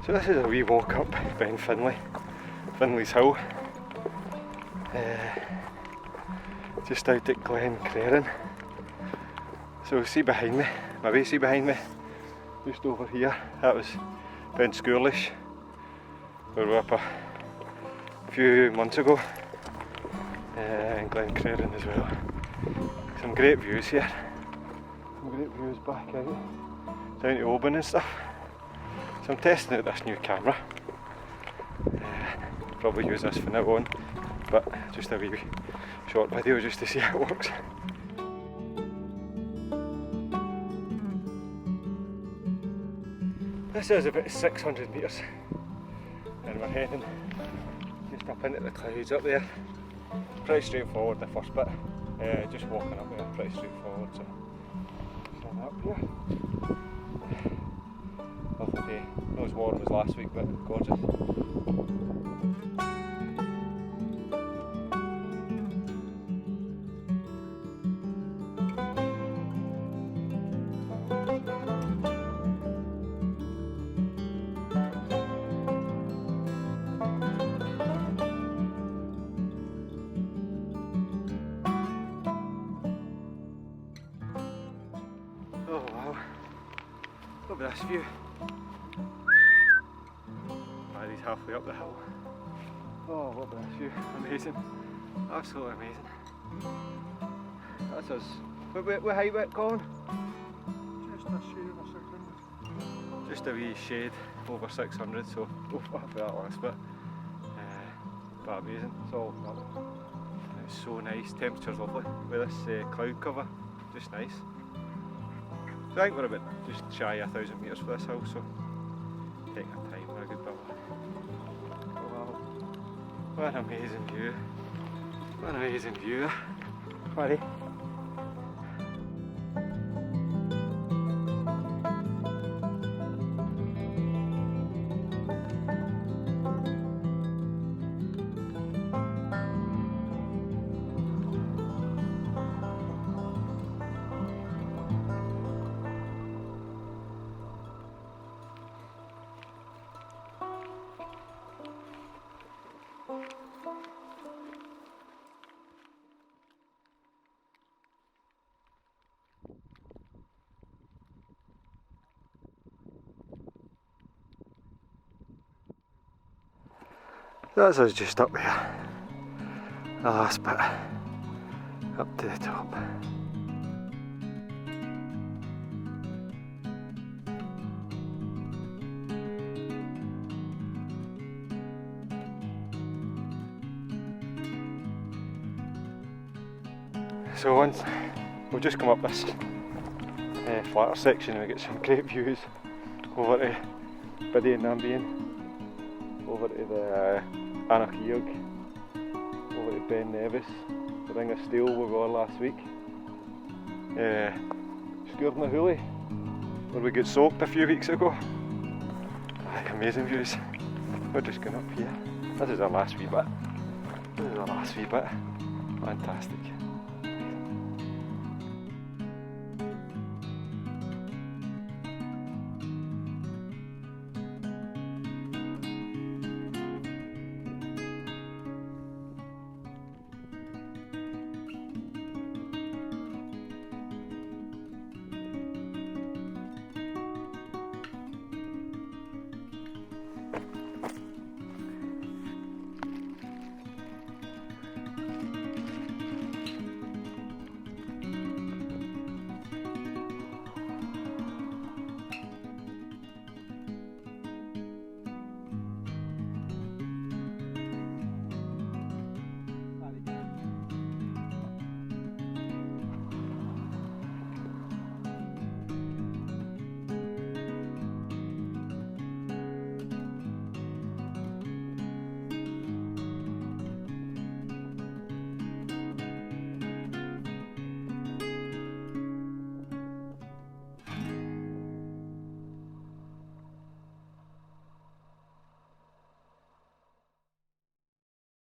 So this is a wee walk up Beinn Fhionnlaidh's hill, just out at Glen Creryn. So see behind me, just over here, that was Beinn Schoolish, where we were up a few months ago, and Glen Creryn as well. Some great views here, back out down to Oban and stuff. So I'm testing out this new camera, probably use this from now on, but just a wee short video just to see how it works. This is about 600 metres and we're heading just up into the clouds up there. Pretty straightforward the first bit, just walking up there, pretty straightforward. So up here. Lovely day. Not as warm as last week, but gorgeous. Oh wow, look at this view. He's halfway up the hill. Oh, look at this view, amazing, absolutely amazing. That's us. What height we're going? Just a shade over 600. Just a wee shade over 600, so we'll have that last bit. But amazing, it's all up. It's so nice, temperature's lovely with this cloud cover, just nice. So I think we're about just shy of 1,000 metres for this hill, so taking our time, we're a good bit. Wow, what an amazing view. What an amazing view. Ready? That's us just up here, the last bit, up to the top. So once we've just come up this flatter section and we get some great views over to Beinn, over to the Anarchiog, over to Beinn Nevis, the Ring of Steel where we were last week, Fhionnlaidh, where we got soaked a few weeks ago. Amazing views. We're just going up here. This is our last wee bit. Fantastic.